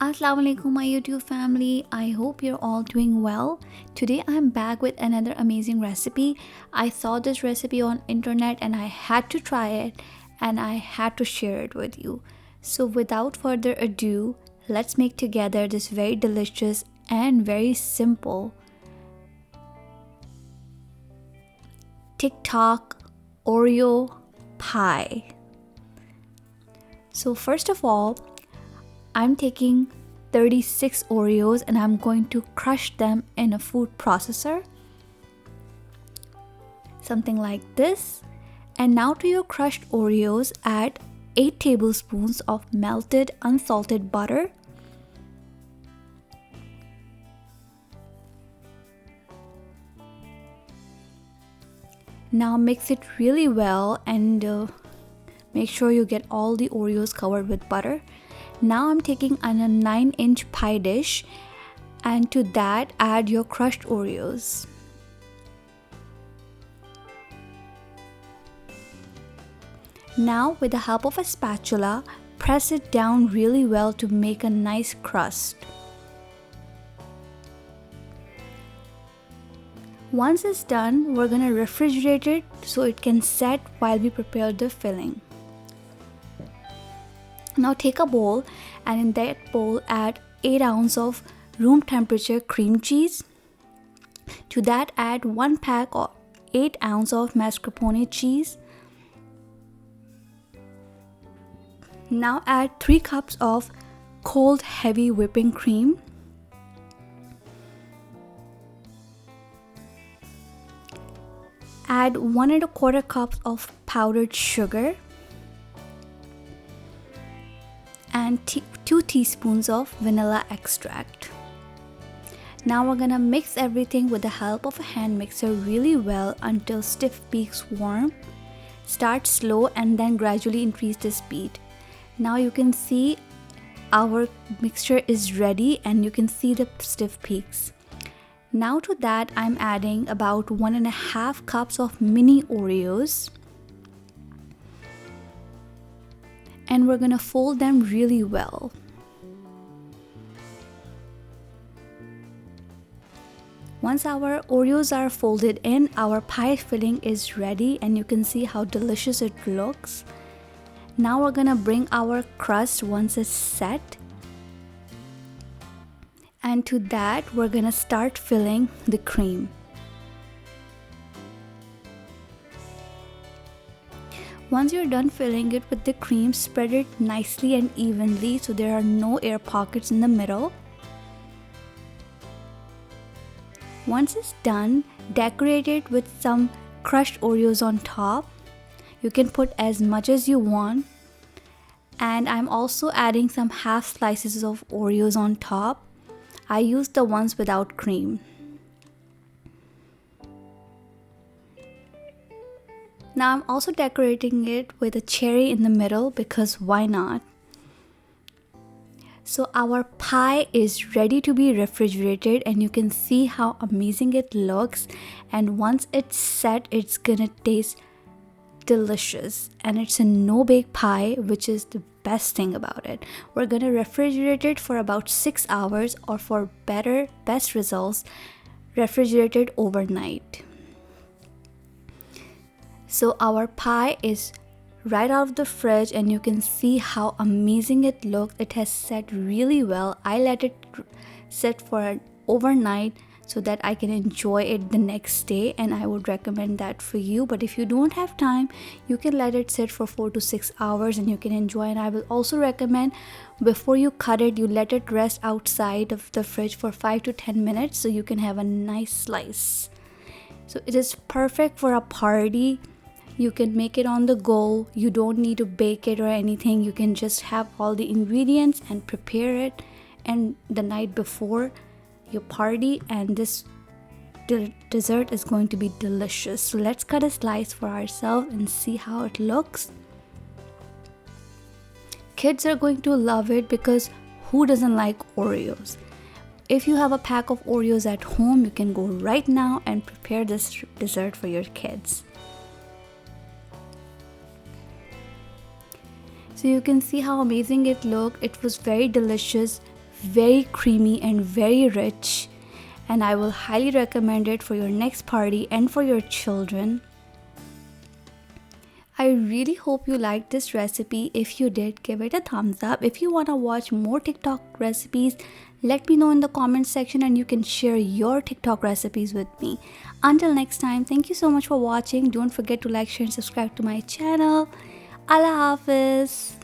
Assalamu alaikum my YouTube family. I hope you're all doing well. Today I'm back with another amazing recipe. I saw this recipe on internet and I had to try it and I had to share it with you. So without further ado, let's make together this very delicious and very simple TikTok Oreo pie. So first of all, I'm taking 36 Oreos and I'm going to crush them in a food processor. Something like this. And now to your crushed Oreos, add 8 tablespoons of melted unsalted butter. Now mix it really well and make sure you get all the Oreos covered with butter. Now I'm taking a 9-inch pie dish and to that add your crushed Oreos. Now with the help of a spatula, press it down really well to make a nice crust. Once it's done, we're gonna refrigerate it so it can set while we prepare the filling. Now take a bowl and in that bowl add 8 ounces of room temperature cream cheese. To that add 1 pack of 8 ounces of mascarpone cheese. Now add 3 cups of cold heavy whipping cream. Add 1 1/4 cups of powdered sugar. And 2 teaspoons of vanilla extract. Now we're gonna mix everything with the help of a hand mixer really well until stiff peaks form. Start slow and then gradually increase the speed. Now you can see our mixture is ready and you can see the stiff peaks. Now to that I'm adding about 1.5 cups of mini Oreos. And we're gonna fold them really well. Once our Oreos are folded in, our pie filling is ready and you can see how delicious it looks. Now we're gonna bring our crust once it's set. And to that, we're gonna start filling the cream. Once you're done filling it with the cream, spread it nicely and evenly so there are no air pockets in the middle. Once it's done, decorate it with some crushed Oreos on top. You can put as much as you want. And I'm also adding some half slices of Oreos on top. I used the ones without cream. Now I'm also decorating it with a cherry in the middle because why not? So our pie is ready to be refrigerated and you can see how amazing it looks, and once it's set it's gonna taste delicious and it's a no-bake pie, which is the best thing about it. We're gonna refrigerate it for about 6 hours, or for best results, refrigerate it overnight. So our pie is right out of the fridge and you can see how amazing it looks. It has set really well. I let it sit for an overnight so that I can enjoy it the next day, and I would recommend that for you. But if you don't have time, you can let it sit for 4 to 6 hours and you can enjoy. And I will also recommend before you cut it, you let it rest outside of the fridge for 5 to 10 minutes so you can have a nice slice. So it is perfect for a party. You can make it on the go. You don't need to bake it or anything. You can just have all the ingredients and prepare it and the night before your party, and this dessert is going to be delicious. So let's cut a slice for ourselves and see how it looks. Kids are going to love it because who doesn't like Oreos? If you have a pack of Oreos at home, you can go right now and prepare this dessert for your kids. So you can see how amazing it looked. It was very delicious, very creamy and very rich, and I will highly recommend it for your next party and for your children. I really hope you liked this recipe. If you did, give it a thumbs up. If you want to watch more TikTok recipes, let me know in the comment section and you can share your TikTok recipes with me. Until next time, thank you so much for watching. Don't forget to like, share and subscribe to my channel. Allah Hafiz.